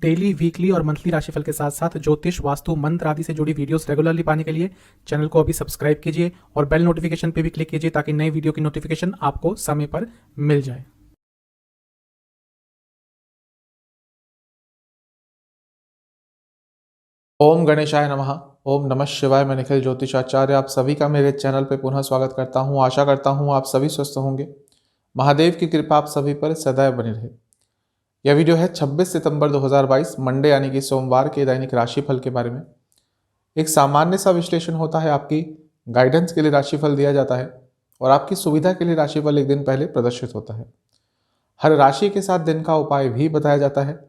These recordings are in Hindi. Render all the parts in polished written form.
डेली, वीकली और मंथली राशिफल के साथ साथ ज्योतिष, वास्तु, मंत्र आदि से जुड़ी वीडियोस रेगुलरली पाने के लिए चैनल को अभी सब्सक्राइब कीजिए और बेल नोटिफिकेशन पे भी क्लिक कीजिए ताकि नई वीडियो की नोटिफिकेशन आपको समय पर मिल जाए। ओम गणेशाय नमः। ओम नमः शिवाय। मैं निखिल ज्योतिषाचार्य आप सभी का मेरे चैनल पे पुनः स्वागत करता हूँ। आशा करता हूँ आप सभी स्वस्थ होंगे। महादेव की कृपा आप सभी पर सदैव बनी रहे। यह वीडियो है 26 सितंबर 2022 मंडे यानी कि सोमवार के दैनिक राशिफल के बारे में। एक सामान्य सा विश्लेषण होता है, आपकी गाइडेंस के लिए राशिफल दिया जाता है और आपकी सुविधा के लिए राशिफल एक दिन पहले प्रदर्शित होता है। हर राशि के साथ दिन का उपाय भी बताया जाता है।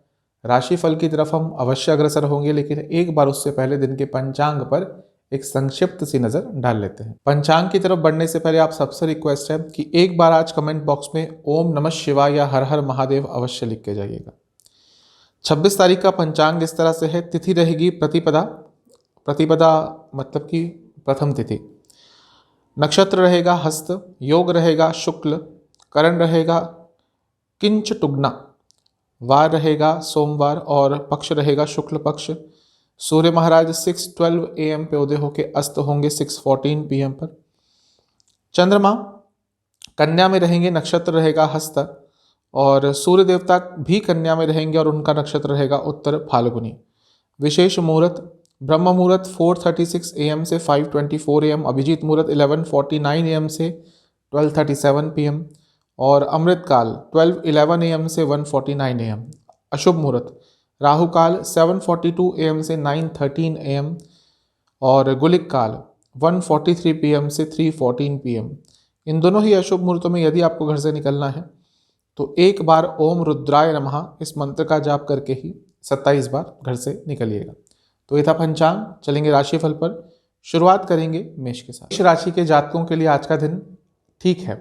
राशिफल की तरफ हम अवश्य अग्रसर होंगे, लेकिन एक बार उससे पहले दिन के पंचांग पर एक संक्षिप्त सी नजर डाल लेते हैं। पंचांग की तरफ बढ़ने से पहले आप सबसे रिक्वेस्ट है कि एक बार आज कमेंट बॉक्स में ओम नमः शिवाय या हर हर महादेव अवश्य लिख के जाइएगा। 26 तारीख का पंचांग इस तरह से है। तिथि रहेगी प्रतिपदा। प्रतिपदा मतलब कि प्रथम तिथि। नक्षत्र रहेगा हस्त। योग रहेगा शुक्ल। करण रहेगा किंचटुग्ना। वार रहेगा सोमवार और पक्ष रहेगा शुक्ल पक्ष। सूर्य महाराज 6:12 AM पे उदय होकर अस्त होंगे 6:14 PM पर। चंद्रमा कन्या में रहेंगे, नक्षत्र रहेगा हस्त और सूर्य देवता भी कन्या में रहेंगे और उनका नक्षत्र रहेगा उत्तर फाल्गुनी। विशेष मुहूर्त ब्रह्म मुहूर्त 4:36 AM से 5:24 AM। अभिजीत मुहूर्त 11:49 AM से 12:37 PM और अमृत काल 12:11 AM से 1:49 AM। अशुभ मुहूर्त राहु काल 7:42 AM से 9:13 AM और गुलिक काल 1:43 PM से 3:14 PM। इन दोनों ही अशुभ मुहूर्तों में यदि आपको घर से निकलना है तो एक बार ओम रुद्राय नमः इस मंत्र का जाप करके ही 27 बार घर से निकलिएगा। तो ये था पंचांग। चलेंगे राशिफल पर। शुरुआत करेंगे मेष के साथ। मेष राशि के जातकों के लिए आज का दिन ठीक है।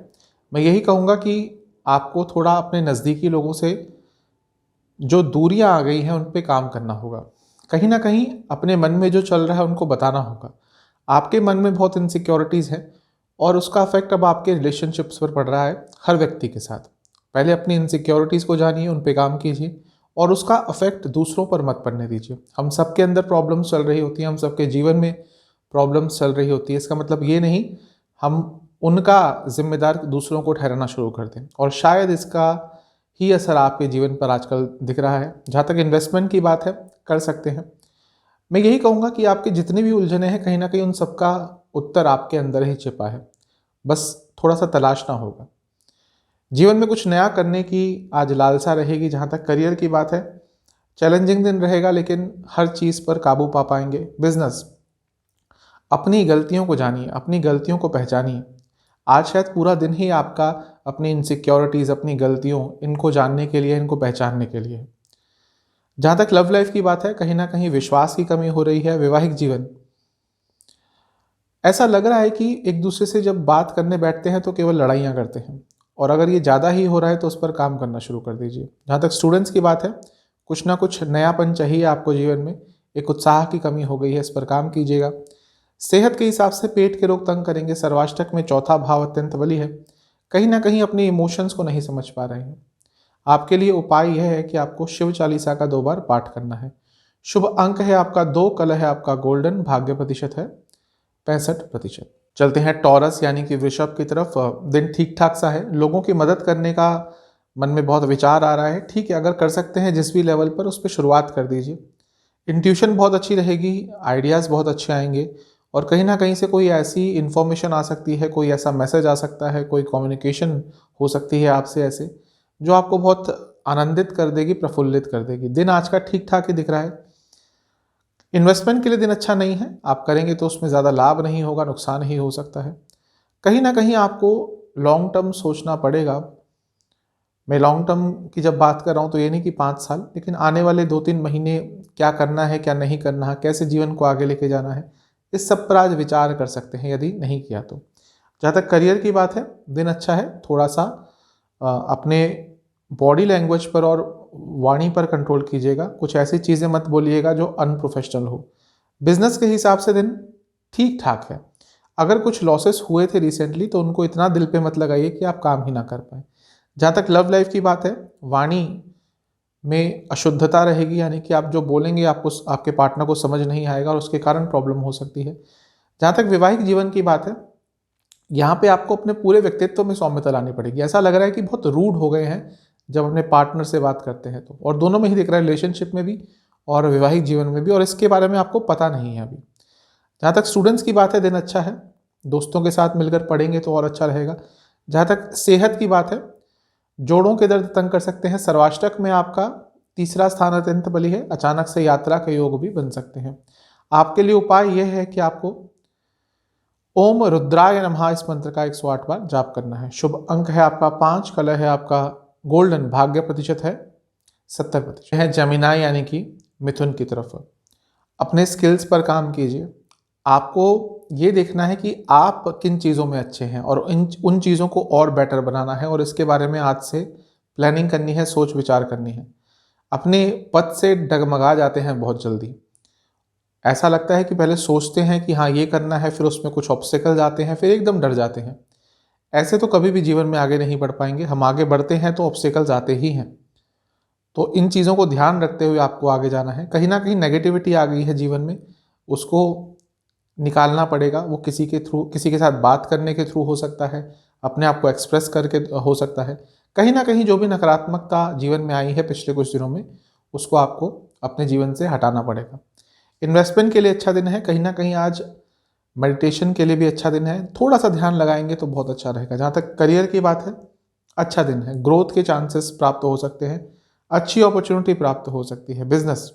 मैं यही कहूँगा कि आपको थोड़ा अपने नज़दीकी लोगों से जो दूरियां आ गई हैं उन पे काम करना होगा। कहीं ना कहीं अपने मन में जो चल रहा है उनको बताना होगा। आपके मन में बहुत इनसिक्योरिटीज़ हैं और उसका इफेक्ट अब आपके रिलेशनशिप्स पर पड़ रहा है हर व्यक्ति के साथ। पहले अपनी इनसिक्योरिटीज़ को जानिए, उन पे काम कीजिए और उसका इफेक्ट दूसरों पर मत पड़ने दीजिए। हम सबके अंदर प्रॉब्लम्स चल रही होती हैं, हम सबके जीवन में प्रॉब्लम्स चल रही होती है। इसका मतलब ये नहीं हम उनका जिम्मेदार दूसरों को ठहराना शुरू कर दें और शायद इसका ही असर आपके जीवन पर आजकल दिख रहा है। जहाँ तक इन्वेस्टमेंट की बात है, कर सकते हैं। मैं यही कहूँगा कि आपके जितने भी उलझने हैं कहीं ना कहीं उन सबका उत्तर आपके अंदर ही छिपा है, बस थोड़ा सा तलाशना होगा। जीवन में कुछ नया करने की आज लालसा रहेगी। जहाँ तक करियर की बात है, चैलेंजिंग दिन रहेगा लेकिन हर चीज़ पर काबू पा पाएंगे। बिजनेस, अपनी गलतियों को जानिए, अपनी गलतियों को पहचानिए। आज शायद पूरा दिन ही आपका अपनी इनसिक्योरिटीज़, अपनी गलतियों, इनको जानने के लिए, इनको पहचानने के लिए। जहाँ तक लव लाइफ की बात है, कहीं ना कहीं विश्वास की कमी हो रही है। वैवाहिक जीवन, ऐसा लग रहा है कि एक दूसरे से जब बात करने बैठते हैं तो केवल लड़ाइयाँ करते हैं और अगर ये ज़्यादा ही हो रहा है तो उस पर काम करना शुरू कर दीजिए। जहाँ तक स्टूडेंट्स की बात है, कुछ ना कुछ नयापन चाहिए आपको जीवन में। एक उत्साह की कमी हो गई है, इस पर काम कीजिएगा। सेहत के हिसाब से पेट के रोग तंग करेंगे। सर्वाष्टक में चौथा भाव अत्यंत बली है। कहीं ना कहीं अपने इमोशंस को नहीं समझ पा रहे हैं। आपके लिए उपाय यह है कि आपको शिव चालीसा का 2 बार पाठ करना है। शुभ अंक है आपका 2, कलर है आपका गोल्डन, भाग्य प्रतिशत है 65%। चलते हैं टॉरस यानी कि वृषभ की तरफ। दिन ठीक ठाक सा है। लोगों की मदद करने का मन में बहुत विचार आ रहा है। ठीक है, अगर कर सकते हैं जिस भी लेवल पर, उस पर शुरुआत कर दीजिए। इंट्यूशन बहुत अच्छी रहेगी, आइडियाज़ बहुत अच्छे आएंगे और कहीं ना कहीं से कोई ऐसी इन्फॉर्मेशन आ सकती है, कोई ऐसा मैसेज आ सकता है, कोई कम्युनिकेशन हो सकती है आपसे ऐसे, जो आपको बहुत आनंदित कर देगी, प्रफुल्लित कर देगी। दिन आज का ठीक ठाक ही दिख रहा है। इन्वेस्टमेंट के लिए दिन अच्छा नहीं है। आप करेंगे तो उसमें ज़्यादा लाभ नहीं होगा, नुकसान ही हो सकता है। कहीं ना कहीं आपको लॉन्ग टर्म सोचना पड़ेगा। मैं लॉन्ग टर्म की जब बात कर रहा हूँ तो ये नहीं कि 5 साल, लेकिन आने वाले 2-3 महीने क्या करना है, क्या नहीं करना है, कैसे जीवन को आगे लेके जाना है, इस सब पर आज विचार कर सकते हैं यदि नहीं किया तो। जहाँ तक करियर की बात है, दिन अच्छा है। थोड़ा सा अपने बॉडी लैंग्वेज पर और वाणी पर कंट्रोल कीजिएगा। कुछ ऐसी चीज़ें मत बोलिएगा जो अनप्रोफेशनल हो। बिजनेस के हिसाब से दिन ठीक ठाक है। अगर कुछ लॉसेस हुए थे रिसेंटली तो उनको इतना दिल पे मत लगाइए कि आप काम ही ना कर पाए। जहाँ तक लव लाइफ की बात है, वाणी में अशुद्धता रहेगी, यानी कि आप जो बोलेंगे आपको आपके पार्टनर को समझ नहीं आएगा और उसके कारण प्रॉब्लम हो सकती है। जहाँ तक वैवाहिक जीवन की बात है, यहाँ पे आपको अपने पूरे व्यक्तित्व में सौम्यता लानी पड़ेगी। ऐसा लग रहा है कि बहुत रूड हो गए हैं जब अपने पार्टनर से बात करते हैं तो, और दोनों में ही दिख रहा है, रिलेशनशिप में भी और वैवाहिक जीवन में भी, और इसके बारे में आपको पता नहीं है अभी। जहाँ तक स्टूडेंट्स की बात है, दिन अच्छा है, दोस्तों के साथ मिलकर पढ़ेंगे तो और अच्छा रहेगा। जहाँ तक सेहत की बात है, जोड़ों के दर्द तंग कर सकते हैं। सर्वाष्टक में आपका तीसरा स्थान अत्यंत बली है, अचानक से यात्रा के योग भी बन सकते हैं। आपके लिए उपाय यह है कि आपको ओम रुद्राय नमः इस मंत्र का 108 बार जाप करना है। शुभ अंक है आपका 5, कलर है आपका गोल्डन, भाग्य प्रतिशत है 70%। है जमीनाई यानी कि मिथुन की तरफ। अपने स्किल्स पर काम कीजिए। आपको ये देखना है कि आप किन चीज़ों में अच्छे हैं और उन चीज़ों को और बेटर बनाना है, और इसके बारे में आज से प्लानिंग करनी है, सोच विचार करनी है। अपने पद से डगमगा जाते हैं बहुत जल्दी। ऐसा लगता है कि पहले सोचते हैं कि हाँ ये करना है, फिर उसमें कुछ ऑब्स्टिकल्स आते हैं, फिर एकदम डर जाते हैं। ऐसे तो कभी भी जीवन में आगे नहीं बढ़ पाएंगे। हम आगे बढ़ते हैं तो ऑब्स्टिकल्स आते ही हैं। तो इन चीज़ों को ध्यान रखते हुए आपको आगे जाना है। कहीं ना कहीं नेगेटिविटी आ गई है जीवन में, उसको निकालना पड़ेगा। वो किसी के थ्रू, किसी के साथ बात करने के थ्रू हो सकता है, अपने आप को एक्सप्रेस करके हो सकता है। कहीं ना कहीं जो भी नकारात्मकता जीवन में आई है पिछले कुछ दिनों में, उसको आपको अपने जीवन से हटाना पड़ेगा। इन्वेस्टमेंट के लिए अच्छा दिन है। कहीं ना कहीं आज मेडिटेशन के लिए भी अच्छा दिन है। थोड़ा सा ध्यान लगाएंगे तो बहुत अच्छा रहेगा। जहाँ तक करियर की बात है, अच्छा दिन है। ग्रोथ के चांसेस प्राप्त हो सकते हैं, अच्छी अपॉर्चुनिटी प्राप्त हो सकती है। बिजनेस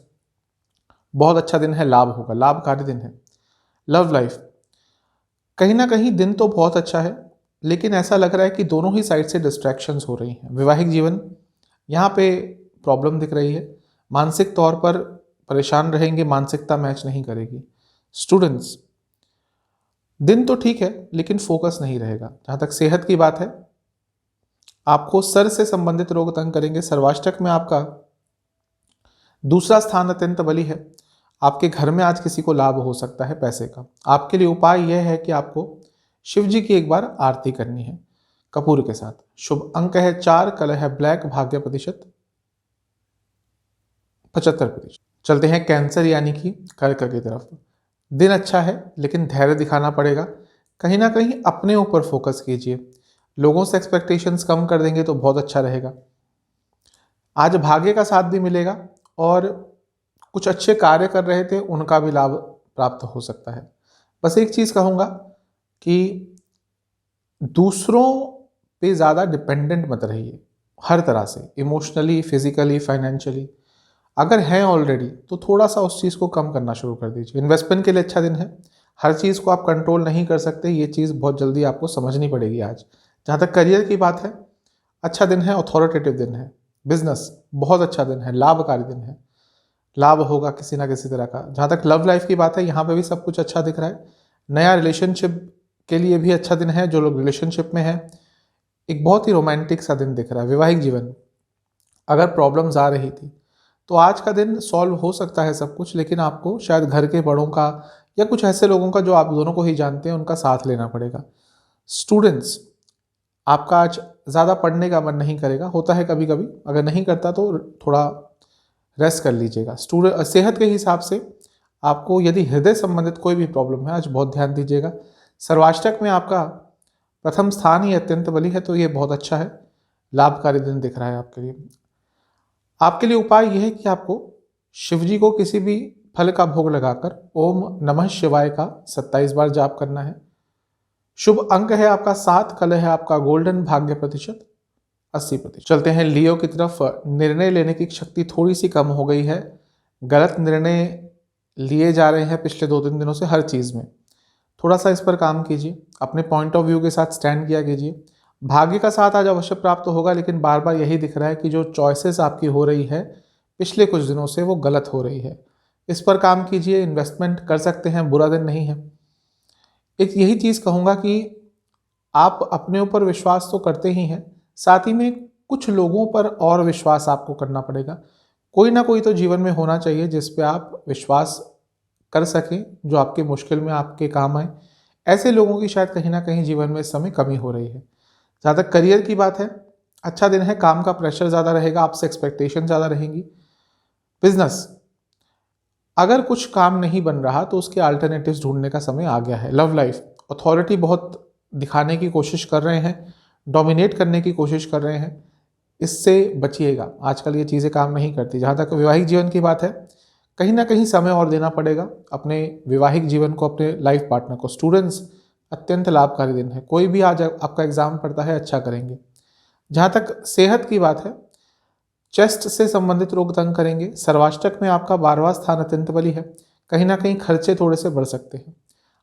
बहुत अच्छा दिन है, लाभ होगा, लाभकारी दिन है। लव लाइफ कहीं ना कहीं दिन तो बहुत अच्छा है, लेकिन ऐसा लग रहा है कि दोनों ही साइड से डिस्ट्रैक्शंस हो रही हैं। वैवाहिक जीवन, यहाँ पे प्रॉब्लम दिख रही है। मानसिक तौर पर परेशान रहेंगे, मानसिकता मैच नहीं करेगी। स्टूडेंट्स, दिन तो ठीक है लेकिन फोकस नहीं रहेगा। जहाँ तक सेहत की बात है, आपको सर से संबंधित रोग तंग करेंगे। सर्वाष्टक में आपका दूसरा स्थान अत्यंत बली है। आपके घर में आज किसी को लाभ हो सकता है पैसे का। आपके लिए उपाय यह है कि आपको शिव जी की एक बार आरती करनी है कपूर के साथ। शुभ अंक है 4, कलर है ब्लैक, भाग्य प्रतिशत 75%। चलते हैं कैंसर यानी कि कर्क की तरफ। दिन अच्छा है लेकिन धैर्य दिखाना पड़ेगा। कहीं ना कहीं अपने ऊपर फोकस कीजिए। लोगों से एक्सपेक्टेशंस कम कर देंगे तो बहुत अच्छा रहेगा। आज भाग्य का साथ भी मिलेगा और कुछ अच्छे कार्य कर रहे थे उनका भी लाभ प्राप्त हो सकता है। बस एक चीज़ कहूँगा कि दूसरों पे ज़्यादा डिपेंडेंट मत रहिए, हर तरह से, इमोशनली, फिजिकली, फाइनेंशियली। अगर हैं ऑलरेडी तो थोड़ा सा उस चीज़ को कम करना शुरू कर दीजिए। इन्वेस्टमेंट के लिए अच्छा दिन है। हर चीज़ को आप कंट्रोल नहीं कर सकते, ये चीज़ बहुत जल्दी आपको समझनी पड़ेगी आज। जहाँ तक करियर की बात है, अच्छा दिन है, अथॉरिटेटिव दिन है। बिजनेस बहुत अच्छा दिन है, लाभकारी दिन है, लाभ होगा किसी ना किसी तरह का। जहाँ तक लव लाइफ की बात है, यहाँ पे भी सब कुछ अच्छा दिख रहा है। नया रिलेशनशिप के लिए भी अच्छा दिन है। जो लोग रिलेशनशिप में हैं, एक बहुत ही रोमांटिक सा दिन दिख रहा है। वैवाहिक जीवन, अगर प्रॉब्लम्स आ रही थी तो आज का दिन सॉल्व हो सकता है सब कुछ, लेकिन आपको शायद घर के बड़ों का या कुछ ऐसे लोगों का जो आप दोनों को ही जानते हैं उनका साथ लेना पड़ेगा। स्टूडेंट्स, आपका आज ज़्यादा पढ़ने का मन नहीं करेगा, होता है कभी कभी, अगर नहीं करता तो थोड़ा रेस्ट कर लीजिएगा। सेहत के हिसाब से आपको यदि हृदय संबंधित कोई भी प्रॉब्लम है, आज बहुत ध्यान दीजिएगा। सर्वाष्टक में आपका प्रथम स्थान ही अत्यंत बली है, तो ये बहुत अच्छा है, लाभकारी दिन दिख रहा है आपके लिए। आपके लिए उपाय यह है कि आपको शिवजी को किसी भी फल का भोग लगाकर ओम नमः शिवाय का 27 बार जाप करना है। शुभ अंक है आपका 7, कलर है आपका गोल्डन, भाग्य प्रतिशत 80%। चलते हैं लियो की तरफ। निर्णय लेने की शक्ति थोड़ी सी कम हो गई है। गलत निर्णय लिए जा रहे हैं पिछले 2-3 दिनों से हर चीज़ में। थोड़ा सा इस पर काम कीजिए, अपने पॉइंट ऑफ व्यू के साथ स्टैंड किया कीजिए। भाग्य का साथ आज अवश्य प्राप्त होगा, लेकिन बार बार यही दिख रहा है कि जो चॉइसेस आपकी हो रही है पिछले कुछ दिनों से, वो गलत हो रही है। इस पर काम कीजिए। इन्वेस्टमेंट कर सकते हैं, बुरा दिन नहीं है। एक यही चीज़ कहूँगा कि आप अपने ऊपर विश्वास तो करते ही हैं, साथ ही में कुछ लोगों पर और विश्वास आपको करना पड़ेगा। कोई ना कोई तो जीवन में होना चाहिए जिस पे आप विश्वास कर सकें, जो आपके मुश्किल में आपके काम आए। ऐसे लोगों की शायद कहीं ना कहीं जीवन में इस समय कमी हो रही है। जहाँ तक करियर की बात है, अच्छा दिन है, काम का प्रेशर ज़्यादा रहेगा, आपसे एक्सपेक्टेशन ज़्यादा रहेंगी। बिजनेस, अगर कुछ काम नहीं बन रहा तो उसके अल्टरनेटिव्स ढूंढने का समय आ गया है। लव लाइफ, अथॉरिटी बहुत दिखाने की कोशिश कर रहे हैं, डोमिनेट करने की कोशिश कर रहे हैं, इससे बचिएगा, आजकल ये चीज़ें काम नहीं करती। जहाँ तक वैवाहिक जीवन की बात है, कहीं ना कहीं समय और देना पड़ेगा अपने वैवाहिक जीवन को, अपने लाइफ पार्टनर को। स्टूडेंट्स, अत्यंत लाभकारी दिन है, कोई भी आज आपका एग्जाम पड़ता है अच्छा करेंगे। जहाँ तक सेहत की बात है, चेस्ट से संबंधित रोग तंग करेंगे। सर्वाष्टक में आपका 12वां स्थान अत्यंत बली है, कहीं ना कहीं खर्चे थोड़े से बढ़ सकते हैं।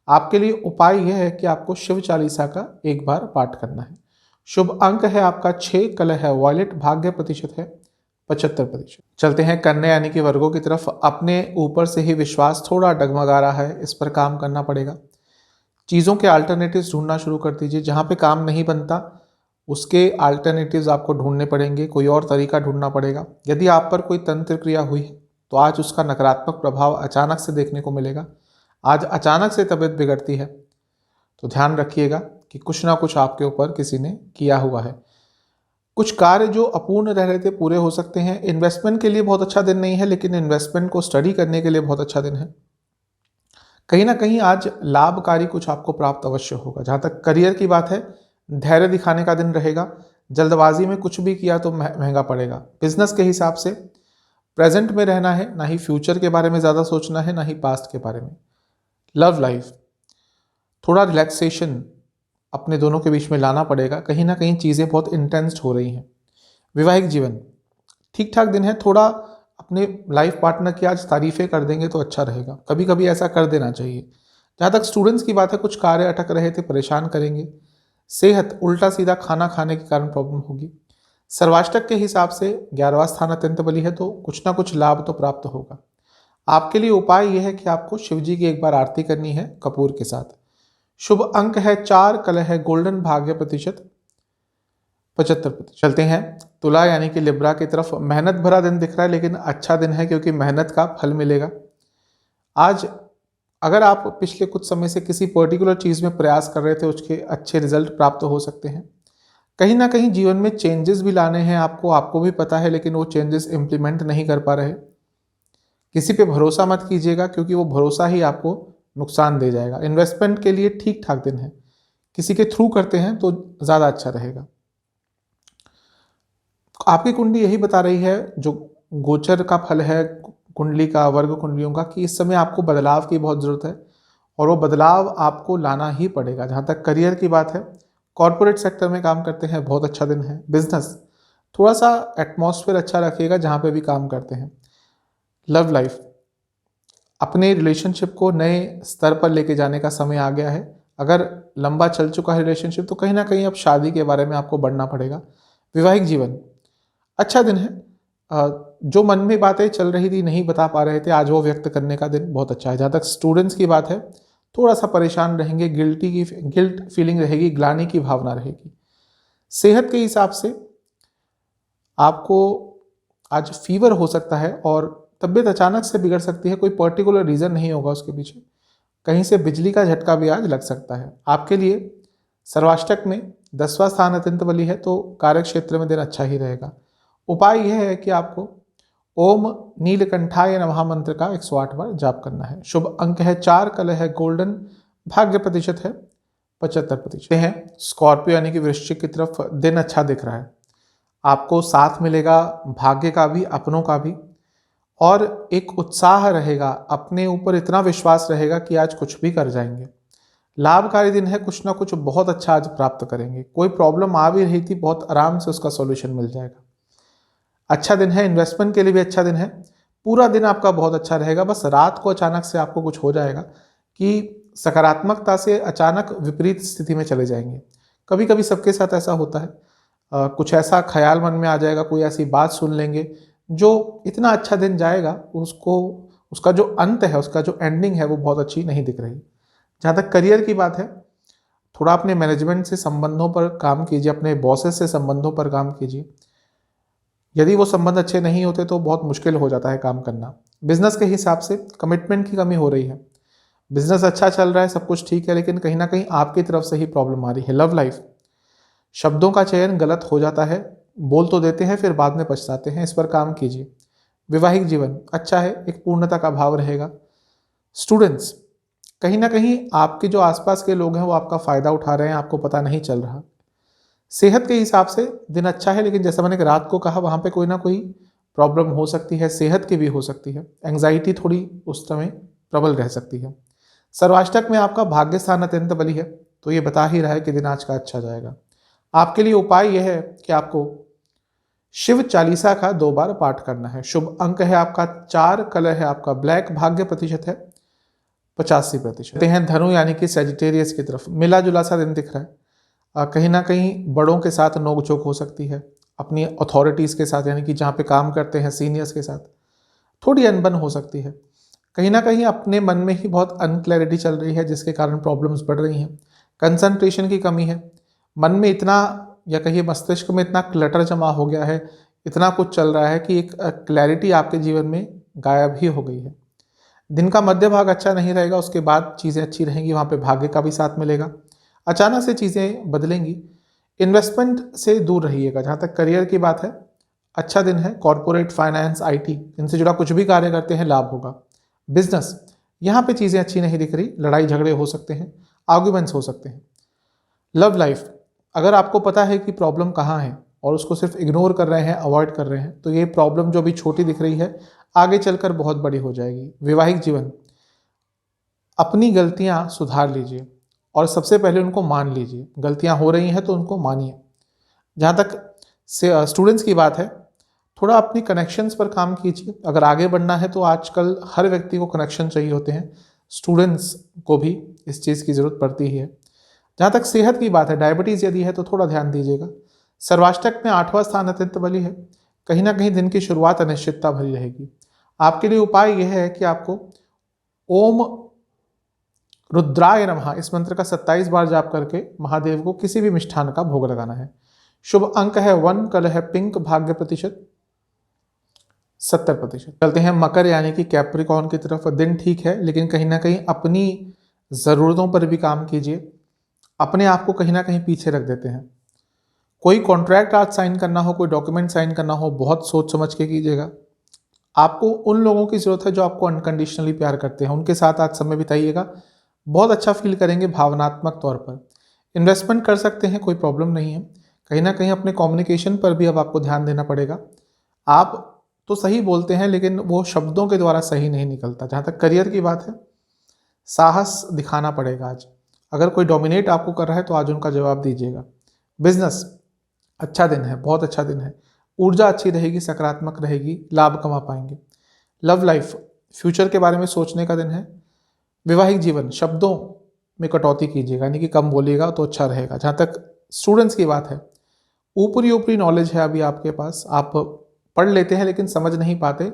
आपके लिए उपाय यह है कि आपको शिव चालीसा का एक बार पाठ करना है। शुभ अंक है आपका 6, कलर है वॉयलेट, भाग्य प्रतिशत है 75%। चलते हैं कन्या यानी कि वर्गों की तरफ। अपने ऊपर से ही विश्वास थोड़ा डगमगा रहा है, इस पर काम करना पड़ेगा। चीज़ों के अल्टरनेटिव्स ढूंढना शुरू कर दीजिए। जहाँ पे काम नहीं बनता उसके अल्टरनेटिव्स आपको ढूंढने पड़ेंगे, कोई और तरीका ढूंढना पड़ेगा। यदि आप पर कोई तंत्र क्रिया हुई है तो आज उसका नकारात्मक प्रभाव अचानक से देखने को मिलेगा। आज अचानक से तबीयत बिगड़ती है तो ध्यान रखिएगा कि कुछ ना कुछ आपके ऊपर किसी ने किया हुआ है। कुछ कार्य जो अपूर्ण रह रहे थे पूरे हो सकते हैं। इन्वेस्टमेंट के लिए बहुत अच्छा दिन नहीं है, लेकिन इन्वेस्टमेंट को स्टडी करने के लिए बहुत अच्छा दिन है। कहीं ना कहीं आज लाभकारी कुछ आपको प्राप्त अवश्य होगा। जहाँ तक करियर की बात है, धैर्य दिखाने का दिन रहेगा। जल्दबाजी में कुछ भी किया तो महंगा पड़ेगा। बिजनेस के हिसाब से प्रेजेंट में रहना है, ना ही फ्यूचर के बारे में ज़्यादा सोचना है, ना ही पास्ट के बारे में। लव लाइफ, थोड़ा रिलैक्सेशन अपने दोनों के बीच में लाना पड़ेगा, कहीं ना कहीं चीज़ें बहुत इंटेंस हो रही हैं। वैवाहिक जीवन ठीक ठाक दिन है, थोड़ा अपने लाइफ पार्टनर की आज तारीफें कर देंगे तो अच्छा रहेगा, कभी कभी ऐसा कर देना चाहिए। जहाँ तक स्टूडेंट्स की बात है, कुछ कार्य अटक रहे थे, परेशान करेंगे। सेहत, उल्टा सीधा खाना खाने के कारण प्रॉब्लम होगी। सर्वाष्टक के हिसाब से 11वां स्थान अत्यंत बली है, तो कुछ ना कुछ लाभ तो प्राप्त होगा। आपके लिए उपाय यह है कि आपको शिव जी की एक बार आरती करनी है कपूर के साथ। शुभ अंक है 4, कलर है गोल्डन, भाग्य प्रतिशत 75%। चलते हैं तुला यानी कि लिब्रा की तरफ। मेहनत भरा दिन दिख रहा है, लेकिन अच्छा दिन है क्योंकि मेहनत का फल मिलेगा। आज अगर आप पिछले कुछ समय से किसी पर्टिकुलर चीज़ में प्रयास कर रहे थे, उसके अच्छे रिजल्ट प्राप्त हो सकते हैं। कहीं ना कहीं जीवन में चेंजेस भी लाने हैं आपको भी पता है, लेकिन वो चेंजेस इम्प्लीमेंट नहीं कर पा रहे। किसी पे भरोसा मत कीजिएगा क्योंकि वो भरोसा ही आपको नुकसान दे जाएगा। इन्वेस्टमेंट के लिए ठीक ठाक दिन है, किसी के थ्रू करते हैं तो ज़्यादा अच्छा रहेगा। आपकी कुंडली यही बता रही है, जो गोचर का फल है कुंडली का, वर्ग कुंडलियों का, कि इस समय आपको बदलाव की बहुत ज़रूरत है और वो बदलाव आपको लाना ही पड़ेगा। जहाँ तक करियर की बात है, कॉरपोरेट सेक्टर में काम करते हैं, बहुत अच्छा दिन है। बिजनेस, थोड़ा सा एटमॉस्फेयर अच्छा रखिएगा जहाँ पे भी काम करते हैं। लव लाइफ, अपने रिलेशनशिप को नए स्तर पर लेके जाने का समय आ गया है। अगर लंबा चल चुका है रिलेशनशिप तो कहीं ना कहीं अब शादी के बारे में आपको बढ़ना पड़ेगा। वैवाहिक जीवन, अच्छा दिन है। जो मन में बातें चल रही थी, नहीं बता पा रहे थे, आज वो व्यक्त करने का दिन बहुत अच्छा है। जहाँ तक स्टूडेंट्स की बात है, थोड़ा सा परेशान रहेंगे, गिल्ट फीलिंग रहेगी, ग्लानि की भावना रहेगी। सेहत के हिसाब से आपको आज फीवर हो सकता है और तबीयत अचानक से बिगड़ सकती है, कोई पर्टिकुलर रीज़न नहीं होगा उसके पीछे। कहीं से बिजली का झटका भी आज लग सकता है। आपके लिए सर्वाष्टक में 10वां स्थान अत्यंत बली है, तो कार्य क्षेत्र में दिन अच्छा ही रहेगा। उपाय यह है कि आपको ओम नीलकंठाय नमः मंत्र का 108 बार जाप करना है। शुभ अंक है 4, कलर है गोल्डन, भाग्य प्रतिशत है 75%। है स्कॉर्पियो यानी कि वृश्चिक की तरफ। दिन अच्छा दिख रहा है, आपको साथ मिलेगा भाग्य का भी, अपनों का भी, और एक उत्साह रहेगा, अपने ऊपर इतना विश्वास रहेगा कि आज कुछ भी कर जाएंगे। लाभकारी दिन है, कुछ ना कुछ बहुत अच्छा आज प्राप्त करेंगे। कोई प्रॉब्लम आ भी रही थी, बहुत आराम से उसका सॉल्यूशन मिल जाएगा। अच्छा दिन है, इन्वेस्टमेंट के लिए भी अच्छा दिन है। पूरा दिन आपका बहुत अच्छा रहेगा, बस रात को अचानक से आपको कुछ हो जाएगा कि सकारात्मकता से अचानक विपरीत स्थिति में चले जाएंगे। कभी कभी सबके साथ ऐसा होता है, कुछ ऐसा ख्याल मन में आ जाएगा, कोई ऐसी बात सुन लेंगे जो इतना अच्छा दिन जाएगा, उसका जो अंत है, उसका जो एंडिंग है वो बहुत अच्छी नहीं दिख रही। जहाँ तक करियर की बात है, थोड़ा अपने मैनेजमेंट से संबंधों पर काम कीजिए, अपने बॉसेस से संबंधों पर काम कीजिए। यदि वो संबंध अच्छे नहीं होते तो बहुत मुश्किल हो जाता है काम करना। बिजनेस के हिसाब से कमिटमेंट की कमी हो रही है। बिजनेस अच्छा चल रहा है, सब कुछ ठीक है, लेकिन कहीं ना कहीं आपकी तरफ से ही प्रॉब्लम आ रही है। लव लाइफ, शब्दों का चयन गलत हो जाता है, बोल तो देते हैं फिर बाद में पछताते हैं, इस पर काम कीजिए। वैवाहिक जीवन अच्छा है, एक पूर्णता का भाव रहेगा। स्टूडेंट्स, कहीं ना कहीं आपके जो आसपास के लोग हैं वो आपका फ़ायदा उठा रहे हैं, आपको पता नहीं चल रहा। सेहत के हिसाब से दिन अच्छा है, लेकिन जैसा मैंने रात को कहा, वहाँ पे कोई ना कोई प्रॉब्लम हो सकती है, सेहत की भी हो सकती है। एंग्जाइटी थोड़ी उस समय प्रबल रह सकती है। सर्वाष्टक में आपका भाग्य स्थान अत्यंत बली है, तो ये बता ही रहा है कि दिन आज का अच्छा जाएगा। आपके लिए उपाय यह है कि आपको शिव चालीसा का 2 बार पाठ करना है। शुभ अंक है आपका 4, कलर है आपका ब्लैक, भाग्य प्रतिशत है 85%। हैं धनु यानी कि सेजिटेरियस की तरफ मिला जुला सा दिन दिख रहा है। कहीं ना कहीं बड़ों के साथ नोकझोंक हो सकती है, अपनी अथॉरिटीज़ के साथ, यानी कि जहाँ पे काम करते हैं सीनियर्स के साथ थोड़ी अनबन हो सकती है। कहीं ना कहीं अपने मन में ही बहुत अनक्लैरिटी चल रही है, जिसके कारण प्रॉब्लम्स बढ़ रही हैं। कंसंट्रेशन की कमी है, मन में इतना, या कहिए मस्तिष्क में इतना क्लटर जमा हो गया है, इतना कुछ चल रहा है कि एक क्लैरिटी आपके जीवन में गायब ही हो गई है। दिन का मध्य भाग अच्छा नहीं रहेगा, उसके बाद चीज़ें अच्छी रहेंगी, वहाँ पे भाग्य का भी साथ मिलेगा। अचानक से चीज़ें बदलेंगी। इन्वेस्टमेंट से दूर रहिएगा। जहाँ तक करियर की बात है, अच्छा दिन है। कॉर्पोरेट, फाइनेंस, आईटी, इनसे जुड़ा कुछ भी कार्य करते हैं, लाभ होगा। बिजनेस, यहाँ पे चीज़ें अच्छी नहीं दिख रही, लड़ाई झगड़े हो सकते हैं, आर्ग्यूमेंट्स हो सकते हैं। लव लाइफ, अगर आपको पता है कि प्रॉब्लम कहाँ है और उसको सिर्फ इग्नोर कर रहे हैं, अवॉइड कर रहे हैं, तो ये प्रॉब्लम जो भी छोटी दिख रही है आगे चलकर बहुत बड़ी हो जाएगी। वैवाहिक जीवन, अपनी गलतियाँ सुधार लीजिए और सबसे पहले उनको मान लीजिए। गलतियाँ हो रही हैं तो उनको मानिए। जहाँ तक स्टूडेंट्स की बात है, थोड़ा अपनी कनेक्शंस पर काम कीजिए। अगर आगे बढ़ना है तो आजकल हर व्यक्ति को कनेक्शन चाहिए होते हैं, स्टूडेंट्स को भी इस चीज़ की ज़रूरत पड़ती ही है। जहाँ तक सेहत की बात है, डायबिटीज़ यदि है तो थोड़ा ध्यान दीजिएगा। सर्वाष्टक में 8वां स्थान अत्यंत बली है, कहीं ना कहीं दिन की शुरुआत अनिश्चितता भरी रहेगी। आपके लिए उपाय यह है कि आपको ओम रुद्राय नमः इस मंत्र का 27 बार जाप करके महादेव को किसी भी मिष्ठान का भोग लगाना है। शुभ अंक है 1, कलर है पिंक, भाग्य प्रतिशत 70%। चलते हैं मकर यानी कि कैप्रिकॉर्न की तरफ। दिन ठीक है, लेकिन कहीं ना कहीं अपनी ज़रूरतों पर भी काम कीजिए। अपने आप को कहीं ना कहीं पीछे रख देते हैं। कोई कॉन्ट्रैक्ट आज साइन करना हो, कोई डॉक्यूमेंट साइन करना हो, बहुत सोच समझ के कीजिएगा। आपको उन लोगों की ज़रूरत है जो आपको अनकंडीशनली प्यार करते हैं, उनके साथ आज समय बिताइएगा, बहुत अच्छा फील करेंगे भावनात्मक तौर पर। इन्वेस्टमेंट कर सकते हैं, कोई प्रॉब्लम नहीं है। कहीं ना कहीं अपने कम्युनिकेशन पर भी अब आपको ध्यान देना पड़ेगा। आप तो सही बोलते हैं, लेकिन वो शब्दों के द्वारा सही नहीं निकलता। जहाँ तक करियर की बात है, साहस दिखाना पड़ेगा आज। अगर कोई डोमिनेट आपको कर रहा है तो आज उनका जवाब दीजिएगा। बिजनेस, अच्छा दिन है, बहुत अच्छा दिन है। ऊर्जा अच्छी रहेगी, सकारात्मक रहेगी, लाभ कमा पाएंगे। लव लाइफ, फ्यूचर के बारे में सोचने का दिन है। वैवाहिक जीवन, शब्दों में कटौती कीजिएगा, यानी कि कम बोलिएगा तो अच्छा रहेगा। जहाँ तक स्टूडेंट्स की बात है, ऊपरी ऊपरी नॉलेज है अभी आपके पास, आप पढ़ लेते हैं लेकिन समझ नहीं पाते,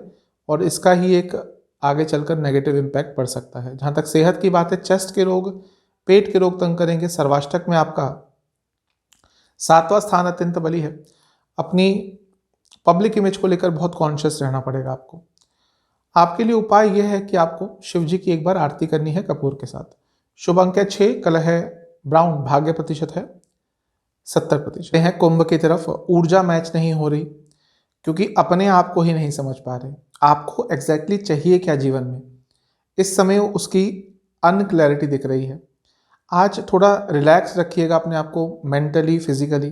और इसका ही एक आगे चलकर नेगेटिव इम्पैक्ट पड़ सकता है। जहाँ तक सेहत की बात है, चेस्ट के रोग, पेट के रोग तंग करेंगे। सर्वाष्टक में आपका 7वां स्थान अत्यंत बली है। अपनी पब्लिक इमेज को लेकर बहुत कॉन्शियस रहना पड़ेगा आपको। आपके लिए उपाय यह है कि आपको शिव जी की एक बार आरती करनी है कपूर के साथ। शुभ अंक है 6, कलर है ब्राउन, भाग्य प्रतिशत है 70%। है कुंभ की तरफ। ऊर्जा मैच नहीं हो रही, क्योंकि अपने आप को ही नहीं समझ पा रहे। आपको एग्जैक्टली चाहिए क्या जीवन में, इस समय उसकी अनक्लैरिटी दिख रही है। आज थोड़ा रिलैक्स रखिएगा अपने आप को, मेंटली, फिजिकली।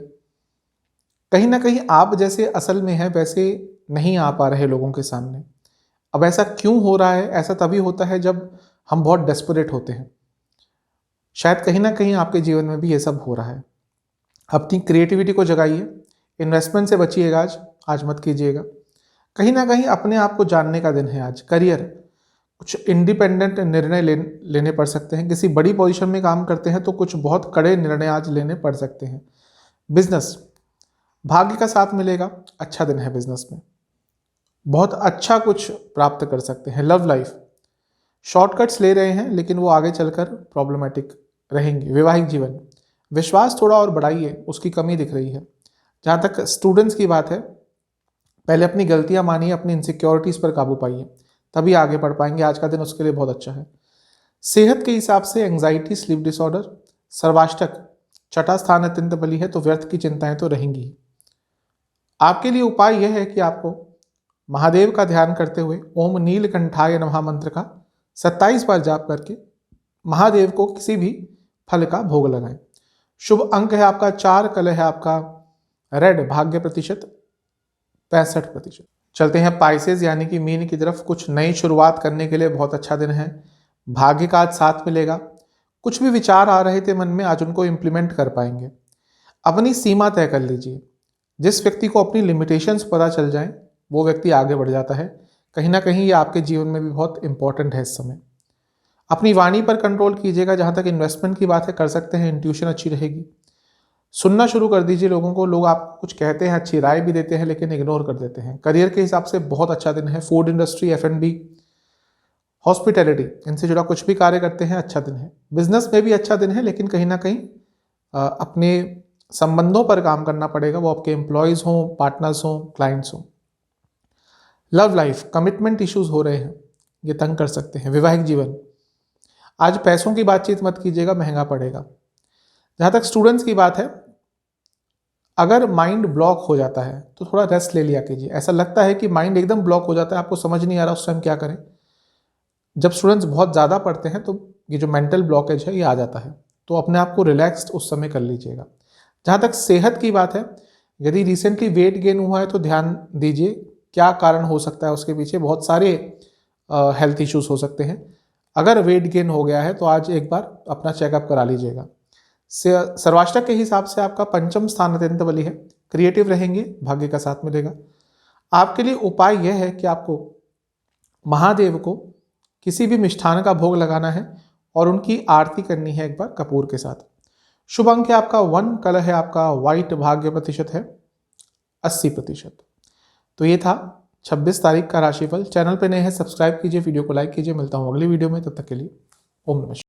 कहीं ना कहीं आप जैसे असल में है वैसे नहीं आ पा रहे लोगों के सामने। अब ऐसा क्यों हो रहा है? ऐसा तभी होता है जब हम बहुत डेस्परेट होते हैं। शायद कहीं ना कहीं आपके जीवन में भी ये सब हो रहा है। अपनी क्रिएटिविटी को जगाइए। इन्वेस्टमेंट से बचिएगा, आज मत कीजिएगा। कहीं ना कहीं अपने आप को जानने का दिन है आज। करियर, कुछ इंडिपेंडेंट निर्णय लेने पड़ सकते हैं। किसी बड़ी पोजीशन में काम करते हैं तो कुछ बहुत कड़े निर्णय आज लेने पड़ सकते हैं। बिजनेस, भाग्य का साथ मिलेगा, अच्छा दिन है बिजनेस में, बहुत अच्छा कुछ प्राप्त कर सकते हैं। लव लाइफ, शॉर्टकट्स ले रहे हैं लेकिन वो आगे चलकर प्रॉब्लमेटिक रहेंगे। वैवाहिक जीवन, विश्वास थोड़ा और बढ़ाइए, उसकी कमी दिख रही है। जहाँ तक स्टूडेंट्स की बात है, पहले अपनी गलतियाँ मानिए, अपनी इनसिक्योरिटीज़ पर काबू पाइए, तभी आगे बढ़ पाएंगे। आज का दिन उसके लिए बहुत अच्छा है। सेहत के हिसाब से एंग्जाइटी, स्लीप डिसऑर्डर, सर्वाष्टक 6वां स्थान अत्यंत बली है, तो व्यर्थ की चिंताएं तो रहेंगी ही। आपके लिए उपाय यह है कि आपको महादेव का ध्यान करते हुए ओम नीलकंठाय नमः मंत्र का 27 बार जाप करके महादेव को किसी भी फल का भोग लगाएं। शुभ अंक है आपका 4, कलर है आपका रेड, भाग्य प्रतिशत 65%। चलते हैं पाइसेस यानी कि मीन की तरफ। कुछ नई शुरुआत करने के लिए बहुत अच्छा दिन है। भाग्य का आज साथ मिलेगा। कुछ भी विचार आ रहे थे मन में, आज उनको इम्प्लीमेंट कर पाएंगे। अपनी सीमा तय कर लीजिए। जिस व्यक्ति को अपनी लिमिटेशंस पता चल जाए वो व्यक्ति आगे बढ़ जाता है। कहीं ना कहीं ये आपके जीवन में भी बहुत इंपॉर्टेंट है इस समय। अपनी वाणी पर कंट्रोल कीजिएगा। जहाँ तक इन्वेस्टमेंट की बात है, कर सकते हैं, इंट्यूशन अच्छी रहेगी। सुनना शुरू कर दीजिए लोगों को। लोग आपको कुछ कहते हैं, अच्छी राय भी देते हैं, लेकिन इग्नोर कर देते हैं। करियर के हिसाब से बहुत अच्छा दिन है। फूड इंडस्ट्री, F&B, हॉस्पिटैलिटी, इनसे जुड़ा कुछ भी कार्य करते हैं, अच्छा दिन है। बिजनेस में भी अच्छा दिन है, लेकिन कहीं ना कहीं अपने संबंधों पर काम करना पड़ेगा। वो आपके एम्प्लॉयज़ हों, पार्टनर्स हों, क्लाइंट्स हों। लव लाइफ, कमिटमेंट इश्यूज हो रहे हैं, ये तंग कर सकते हैं। वैवाहिक जीवन, आज पैसों की बातचीत मत कीजिएगा, महंगा पड़ेगा। जहाँ तक स्टूडेंट्स की बात है, अगर माइंड ब्लॉक हो जाता है तो थोड़ा रेस्ट ले लिया कीजिए। ऐसा लगता है कि माइंड एकदम ब्लॉक हो जाता है, आपको समझ नहीं आ रहा उस टाइम क्या करें। जब स्टूडेंट्स बहुत ज़्यादा पढ़ते हैं तो ये जो मेंटल ब्लॉकेज है ये आ जाता है, तो अपने आप को रिलैक्स्ड उस समय कर लीजिएगा। जहाँ तक सेहत की बात है, यदि रिसेंटली वेट गेन हुआ है तो ध्यान दीजिए क्या कारण हो सकता है उसके पीछे। बहुत सारे हेल्थ इश्यूज हो सकते हैं। अगर वेट गेन हो गया है तो आज एक बार अपना चेकअप करा लीजिएगा। सर्वाष्टक के हिसाब से आपका पंचम स्थान अत्यंत बली है। क्रिएटिव रहेंगे, भाग्य का साथ मिलेगा। आपके लिए उपाय यह है कि आपको महादेव को किसी भी मिष्ठान का भोग लगाना है और उनकी आरती करनी है एक बार कपूर के साथ। शुभ अंक है आपका 1, कलर है आपका व्हाइट, भाग्य प्रतिशत है 80%। तो ये था 26 तारीख का राशिफल। चैनल पे नए हैं, सब्सक्राइब कीजिए, वीडियो को लाइक कीजिए। मिलता हूँ अगली वीडियो में, तब तक के लिए ओम नमः शिवाय।